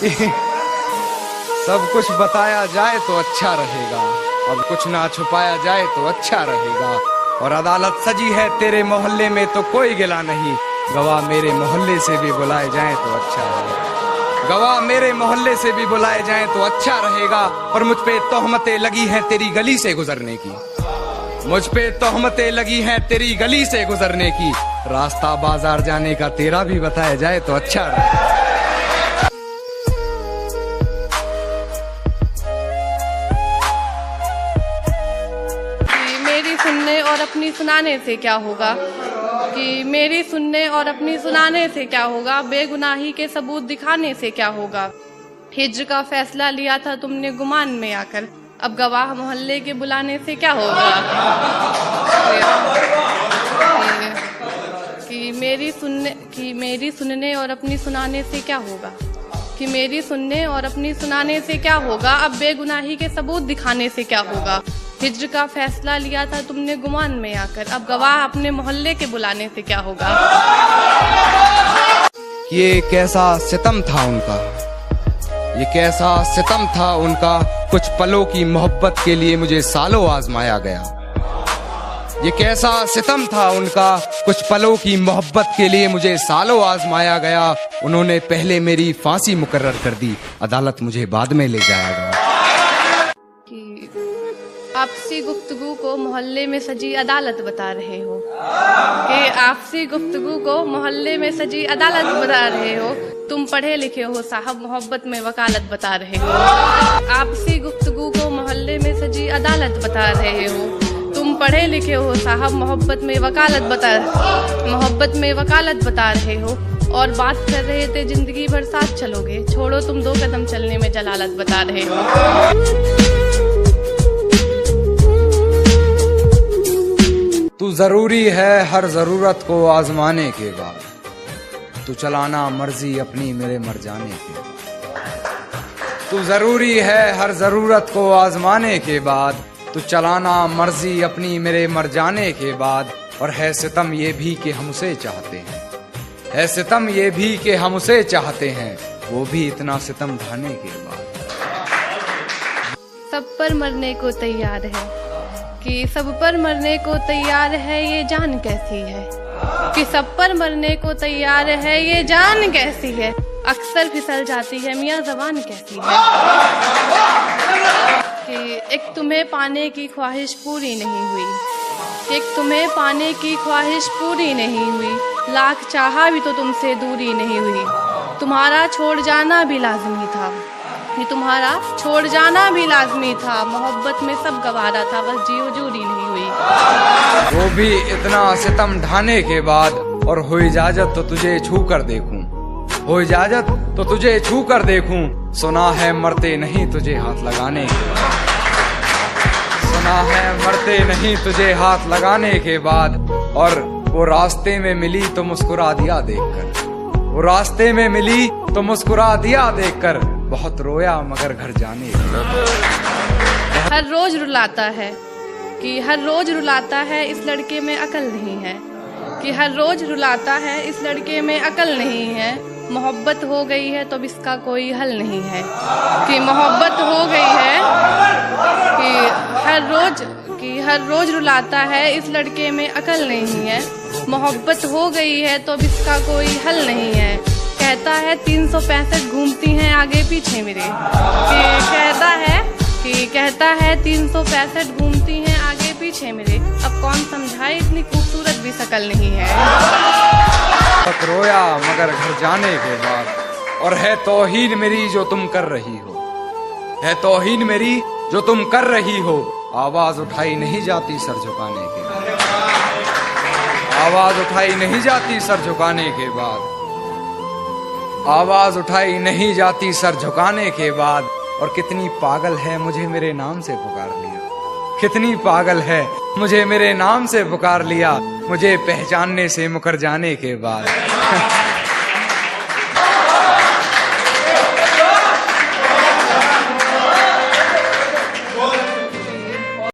सब कुछ बताया जाए तो अच्छा रहेगा, अब कुछ ना छुपाया जाए तो अच्छा रहेगा। और अदालत सजी है तेरे मोहल्ले में तो कोई गिला नहीं, गवाह मेरे मोहल्ले से भी बुलाए जाएं तो अच्छा रहेगा। गवाह मेरे मोहल्ले से भी बुलाए जाएं तो अच्छा रहेगा। और मुझ पे तोहमतें लगी हैं तेरी गली से गुजरने की, मुझ पे तोहमतें लगी हैं तेरी गली से गुजरने की, रास्ता बाजार जाने का तेरा भी बताया जाए तो अच्छा रहेगा। मेरी सुनने और अपनी सुनाने से क्या होगा, कि मेरी सुनने और अपनी सुनाने से क्या होगा, बेगुनाही के सबूत दिखाने से क्या होगा। हिज्र का फैसला लिया था तुमने गुमान में आकर, अब गवाह मोहल्ले के बुलाने से क्या होगा। कि मेरी सुनने और अपनी सुनाने से क्या होगा, कि मेरी सुनने और अपनी सुनाने से क्या होगा, अब बेगुनाही के सबूत दिखाने से क्या होगा। हिज्र का फैसला लिया था तुमने गुमान में आकर, अब गवाह अपने मोहल्ले के बुलाने से क्या होगा। ये कैसा सितम था उनका, ये कैसा सितम था उनका, कुछ पलों की मोहब्बत के लिए मुझे सालों आजमाया गया। ये कैसा सितम था उनका, कुछ पलों की मोहब्बत के लिए मुझे सालों आजमाया गया। उन्होंने पहले मेरी फांसी मुकर्रर कर दी, अदालत मुझे बाद में ले जाया गया। आपसी गुफ्तगू को मोहल्ले में सजी अदालत बता रहे हो, कि आपसी गुफ्तगू को मोहल्ले में सजी अदालत बता रहे हो। तुम पढ़े लिखे हो साहब, मोहब्बत में वकालत बता रहे हो। आपसी गुफ्तगू को मोहल्ले में सजी अदालत बता रहे हो। तुम पढ़े लिखे हो साहब, मोहब्बत में वकालत बता रहे हो। और बात कर रहे थे जिंदगी भर साथ चलोगे, छोड़ो तुम 2 कदम चलने में जलालत बता रहे हो। तू जरूरी है हर जरूरत को आजमाने के बाद, तू चलाना मर्जी अपनी मेरे मर जाने के बाद। तू जरूरी है हर जरूरत को आजमाने के बाद, तू चलाना मर्जी अपनी मेरे मर जाने के बाद। और है सितम ये भी कि हम उसे चाहते हैं, है सितम ये भी कि हम उसे चाहते हैं, वो भी इतना सितम ढाने के बाद। सब पर मरने को तैयार है, कि सब पर मरने को तैयार है, ये जान कैसी है, कि सब पर मरने को तैयार है, ये जान कैसी है। अक्सर फिसल जाती है मियाँ ज़बान कैसी है, कि एक तुम्हें पाने की ख्वाहिश पूरी नहीं हुई, एक तुम्हें पाने की ख्वाहिश पूरी नहीं हुई, लाख चाहा भी तो तुमसे दूरी नहीं हुई। तुम्हारा छोड़ जाना भी लाजमी था, ये तुम्हारा छोड़ जाना भी लाजमी था, मोहब्बत में सब गवारा था, बस जी हुजूरी नहीं हुई। वो भी इतना सितम ढाने के बाद। और हो इजाजत तो तुझे छू कर देखूं, हो इजाजत तो तुझे छू कर देखूं, सुना है मरते नहीं तुझे हाथ लगाने के बाद, सुना है मरते नहीं तुझे हाथ लगाने के बाद। और वो रास्ते में मिली तो मुस्कुरा दिया देखकर, वो रास्ते में मिली तो मुस्कुरा दिया देखकर, बहुत रोया मगर घर जाने। हर रोज रुलाता है, कि हर रोज रुलाता है, इस लड़के में अकल नहीं है, कि हर रोज रुलाता है, इस लड़के में अकल नहीं है। मोहब्बत हो गई है तो अब इसका कोई हल नहीं है, कि मोहब्बत हो गई है, कि हर रोज रुलाता है, इस लड़के में अकल नहीं है। मोहब्बत हो गई है तो अब इसका कोई हल नहीं है। कहता है 365 घूमती हैं आगे पीछे मेरे, कहता है 365 घूमती हैं आगे पीछे मेरे, अब कौन समझाए इतनी खूबसूरत भी शकल नहीं है। तक रोया मगर घर जाने के बाद। और है तौहीन मेरी जो तुम कर रही हो, है तौहीन मेरी जो तुम कर रही हो, आवाज उठाई नहीं जाती सर झुकाने के बाद, आवाज उठाई नहीं जाती सर झुकाने के बाद, आवाज उठाई नहीं जाती सर झुकाने के बाद। और कितनी पागल है मुझे मेरे नाम से पुकार लिया, कितनी पागल है मुझे मेरे नाम से पुकार लिया, मुझे पहचानने से मुकर जाने के बाद।